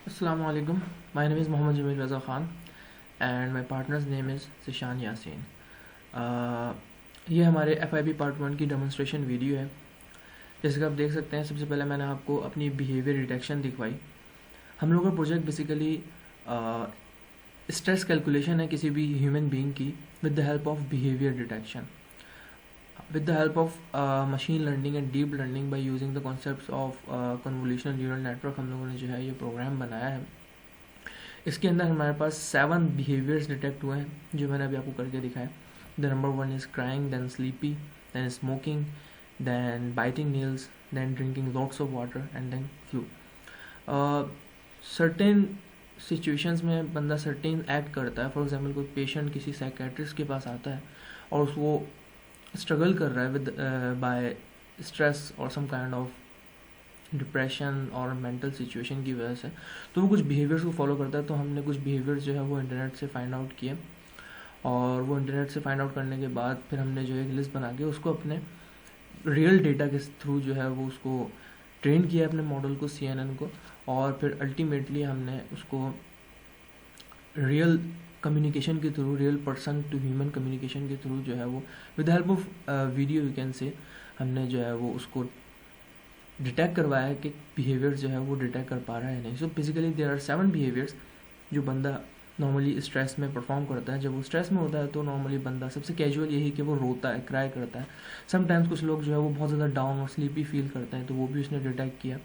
Assalamu alaikum. My name is Mohammad Jamil Raza Khan and my partner's name is Zishan Yasin. ये हमारे FIB part 1 की demonstration video है। जैसे कि आप देख सकते हैं, सबसे पहले मैंने आपको अपनी बिहेवियर डिटेक्शन दिखवाई। हम लोग का प्रोजेक्ट बेसिकली स्ट्रेस कैलकुलेशन है किसी भी ह्यूमन बीइंग की with the help of behaviour detection, with the help of machine learning and deep learning by using the concepts of convolutional neural network। हम लोगों ने जो है ये प्रोग्राम बनाया है। इसके अंदर हमारे पास 7 बिहेवियर्स डिटेक्ट हुए हैं जो मैंने अभी आपको करके दिखाया। The number 1 is crying, then sleepy, then smoking, then biting nails, then drinking lots of water and then flu. Certain situations में बंदा सर्टेन एक्ट करता है। फॉर एग्जांपल कोई पेशेंट किसी साइकेट्रिस्ट के पास आता है और वो स्ट्रगल कर रहा है विद बाय स्ट्रेस और सम काइंड ऑफ डिप्रेशन और मेंटल सिचुएशन की वजह से, तो वो कुछ बिहेवियर्स को फॉलो करता है। तो हमने कुछ बिहेवियर्स जो है वो इंटरनेट से फाइंड आउट किए और वो इंटरनेट से फाइंड आउट करने के बाद फिर हमने जो है एक लिस्ट बना के उसको अपने रियल डेटा के थ्रू जो है वो उसको ट्रेन किया अपने मॉडल को, CNN को, और फिर अल्टीमेटली हमने उसको रियल कम्युनिकेशन के through, real person to human communication के थ्रू जो है वो with help of video you can say हमने जो है वो उसको डिटेक्ट करवाया है कि बिहेवियर जो है वो डिटेक्ट कर पा रहा है नहीं। So basically there are 7 behaviours जो बंदा नॉर्मली स्ट्रेस में परफॉर्म करता है। जब वो स्ट्रेस में होता है तो नॉर्मली बंदा सबसे कैजुअल यही कि वो रोता है, क्राई करता है। समटाइम्स कुछ लोग जो है वो बहुत ज़्यादा डाउन और स्लीपी फील करते हैं, तो वो भी उसने डिटेक्ट किया।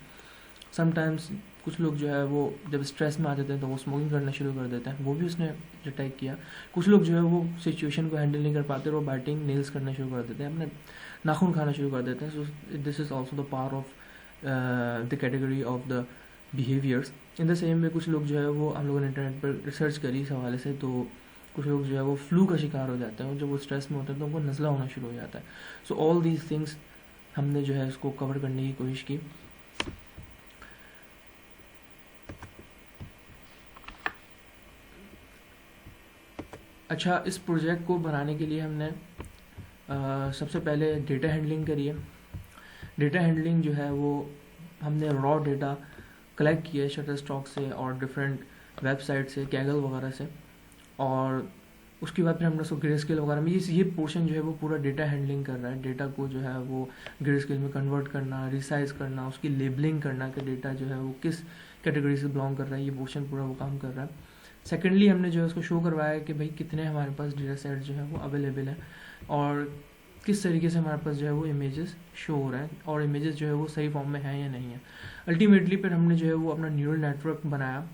समटाइम्स कुछ लोग जो है वो जब स्ट्रेस में आ जाते हैं तो वो स्मोकिंग करना शुरू कर देते हैं, वो भी उसने डिटेक्ट किया। कुछ लोग जो है वो सिचुएशन को हैंडल नहीं कर पाते और वो बाइटिंग नेल्स करना शुरू कर देते हैं, अपने नाखून खाना शुरू कर देते हैं। So this is also the part of the category of the behaviours. In the same way कुछ लोग जो है वो हम लोगों ने इंटरनेट पर रिसर्च करी इस हवाले से, तो कुछ लोग जो है वो फ्लू का शिकार हो जाते हैं और जब वो स्ट्रेस में होते हैं तो उनको नज़ला होना शुरू हो जाता है। सो ऑल दीज थिंग्स हमने जो है इसको कवर करने की कोशिश की। अच्छा, इस प्रोजेक्ट को बनाने के लिए हमने सबसे पहले डेटा हैंडलिंग करी है। डेटा हैंडलिंग जो है वो हमने रॉ डेटा कलेक्ट किया है शटरस्टॉक से और डिफरेंट वेबसाइट से, कैगल वगैरह से, और उसके बाद फिर हमने उसको ग्रे स्केल वगैरह में ये पोर्शन जो है वो पूरा डेटा हैंडलिंग कर रहा है। डेटा को जो है वो ग्रे स्केल में कन्वर्ट करना, रिसाइज करना, उसकी लेबलिंग करना कि डेटा जो है वो किस कैटेगरी से बिलोंग कर रहा है, ये पोर्शन पूरा वो काम कर रहा है। सेकेंडली हमने जो है उसको शो करवाया कि भाई कितने हमारे पास डेटा सेट जो है वो अवेलेबल है और किस तरीके से हमारे पास जो है वो इमेजेस शो हो रहे हैं और इमेजेस जो है वो सही फॉर्म में हैं या नहीं है। अल्टीमेटली फिर हमने जो है वो अपना न्यूरल नेटवर्क बनाया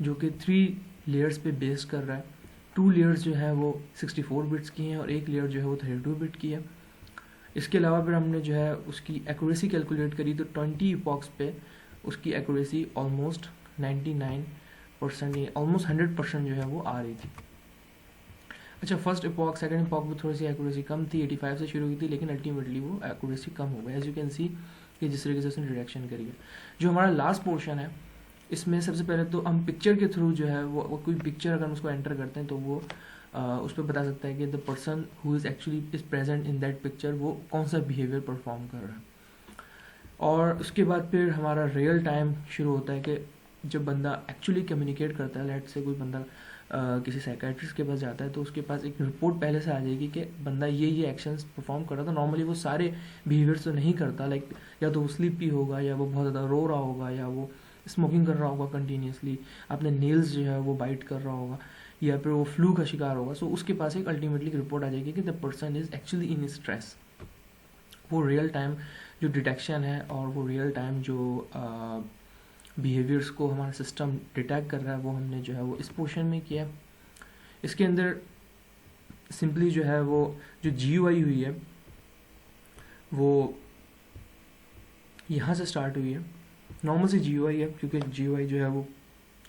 जो कि 3 लेयर्स पे बेस कर रहा है। 2 लेयर्स जो है वो 64 बिट्स की हैं और एक लेयर जो है वो 32 बिट की है। इसके अलावा फिर हमने जो है उसकी एक्यूरेसी कैलकुलेट करी तो 20 इपॉक्स पे उसकी एक्यूरेसी ऑलमोस्ट 99%, ऑलमोस्ट 100% जो है वो आ रही थी। अच्छा, फर्स्ट इपॉक, सेकंड इपॉक में थोड़ी सी एक्यूरेसी कम थी, 85 से शुरू हुई थी, लेकिन अल्टीमेटली वो एक्यूरेसी कम हो गई। एज यू कैन सी कि जिस तरीके से उसने डिटेक्शन करी है। जो हमारा लास्ट पोर्शन है इसमें सबसे पहले तो हम पिक्चर के थ्रू जो है वो कोई पिक्चर अगर हम उसको एंटर करते हैं तो वो उस पर बता सकता है कि the person who is actually is present in that picture वो कौन सा बिहेवियर परफॉर्म कर रहा है। और उसके बाद फिर हमारा रियल टाइम शुरू होता है कि जब बंदा एक्चुअली कम्युनिकेट करता है। लेट से कोई बंदा किसी साइकेट्रिस्ट के पास जाता है तो उसके पास एक रिपोर्ट पहले से आ जाएगी कि बंदा ये एक्शंस परफॉर्म कर रहा था। नॉर्मली वो सारे बिहेवियर्स तो नहीं करता, लाइक या तो वो स्लीपी होगा, या वो बहुत ज़्यादा रो रहा होगा, या वो स्मोकिंग कर रहा होगा कंटिन्यूसली, अपने नेल्स जो है वो बाइट कर रहा होगा, या फिर वो फ्लू का शिकार होगा। सो उसके पास एक अल्टीमेटली रिपोर्ट आ जाएगी कि the person is actually in stress. वो रियल टाइम जो डिटेक्शन है और वो रियल टाइम जो बिहेवियर्स को हमारा सिस्टम डिटेक्ट कर रहा है, वो हमने जो है वो इस पोर्शन में किया। इसके अंदर सिंपली जो है वो जो GUI हुई है वो यहाँ से स्टार्ट हुई है। नॉर्मल सी GUI है, क्योंकि GUI जो है वो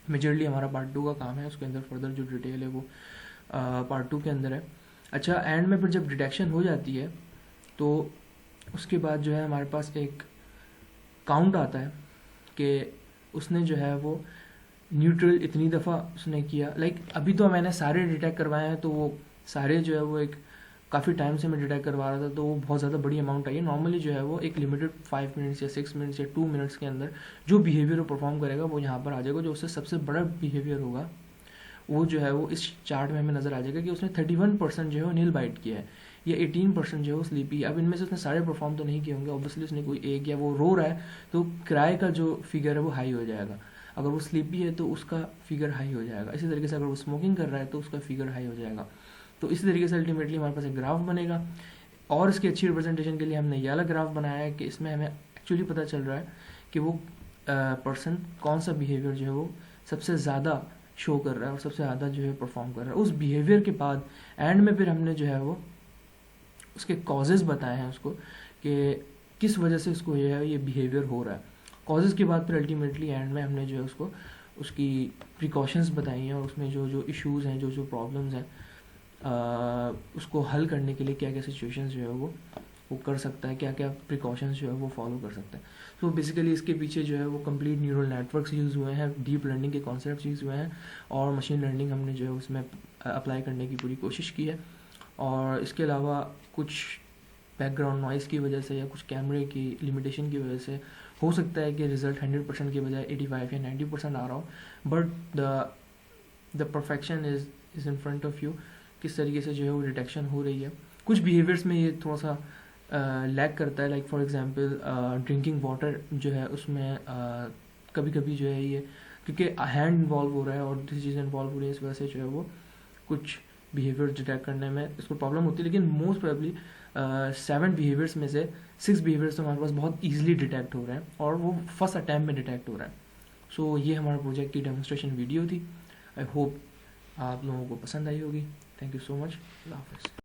मेजरली हमारा पार्ट 2 का काम है, उसके अंदर फर्दर जो डिटेल है वो पार्ट 2 के अंदर है। अच्छा, एंड में फिर जब डिटेक्शन हो जाती है तो उसके बाद जो है हमारे पास एक काउंट आता है कि उसने जो है वो न्यूट्रल इतनी दफ़ा उसने किया। लाइक अभी तो मैंने सारे डिटेक्ट करवाए हैं, तो वो सारे जो है वो एक काफ़ी टाइम से मैं डिटेक्ट करवा रहा था, तो वो बहुत ज़्यादा बड़ी अमाउंट आई है। नॉर्मली जो है वो एक लिमिटेड 5 मिनट्स या 6 मिनट्स या 2 मिनट्स के अंदर जो बिहेवियर वो परफॉर्म करेगा वो यहाँ पर आ जाएगा। जो उससे सबसे बड़ा बिहेवियर होगा वो जो है वो इस चार्ट में हमें नज़र आ जाएगा कि उसने 31% जो है वो नील बाइट किया है, या 18% जो है वो स्लीपी। अब इनमें से उसने सारे परफॉर्म तो नहीं किए होंगे, ऑब्वियसली उसने कोई एक, या वो रो रहा है तो किराए का जो फिगर है वो हाई हो जाएगा। अगर वो स्लीपी है तो उसका फिगर हाई हो जाएगा। इसी तरीके से अगर वो स्मोकिंग कर रहा है तो उसका फिगर हाई हो जाएगा। तो इसी तरीके से अल्टीमेटली हमारे पास एक ग्राफ बनेगा, और इसकी अच्छी रिप्रेजेंटेशन के लिए हमने ये वाला ग्राफ बनाया है कि इसमें हमें एक्चुअली पता चल रहा है कि वो पर्सन कौन सा बिहेवियर जो है वो सबसे ज़्यादा शो कर रहा है और सबसे ज़्यादा जो है परफॉर्म कर रहा है। उस बिहेवियर के बाद एंड में फिर हमने जो है वो उसके कॉजेज़ बताए हैं उसको कि किस वजह से उसको ये बिहेवियर हो रहा है। कॉजेज़ के बाद फिर अल्टीमेटली एंड में हमने जो है उसको उसकी प्रिकॉशंस बताई हैं, और उसमें जो जो इश्यूज़ हैं, जो जो प्रॉब्लम्स हैं, उसको हल करने के लिए क्या क्या सिचुएशंस जो है वो कर सकता है, क्या क्या प्रिकॉशंस जो है वो फॉलो कर सकता है। तो बेसिकली इसके पीछे जो है वो कंप्लीट न्यूरल नेटवर्क्स यूज़ हुए हैं, डीप लर्निंग के कॉन्सेप्ट्स यूज़ हुए हैं, और मशीन लर्निंग हमने जो है उसमें अप्लाई करने की पूरी कोशिश की है। और इसके अलावा कुछ बैकग्राउंड नॉइज़ की वजह से या कुछ कैमरे की लिमिटेशन की वजह से हो सकता है कि रिज़ल्ट 100% के बजाय 85 या 90% आ रहा हो, but the perfection is in front of you. किस तरीके से जो है वो डिटेक्शन हो रही है। कुछ बिहेवियर्स में ये थोड़ा सा लैग करता है, like for example drinking water जो है उसमें कभी कभी जो है ये क्योंकि हैंड इन्वॉल्व हो रहा है और दूसरी चीज़ें इन्वॉल्व हो रही है, इस वजह से जो है वो कुछ बिहेवियर डिटेक्ट करने में इसको प्रॉब्लम होती है। लेकिन मोस्ट प्रोबेबली 7 बिहेवियर्स में से 6 बिहेवियर्स तो हमारे पास बहुत ईजिली डिटेक्ट हो रहे हैं, और वो फर्स्ट अटैम्प्ट में डिटेक्ट हो रहा है। सो ये हमारा प्रोजेक्ट की डेमोन्स्ट्रेशन वीडियो थी। आई होप आप लोगों को पसंद आई होगी। Thank you so much. Allah हाफ़िज़।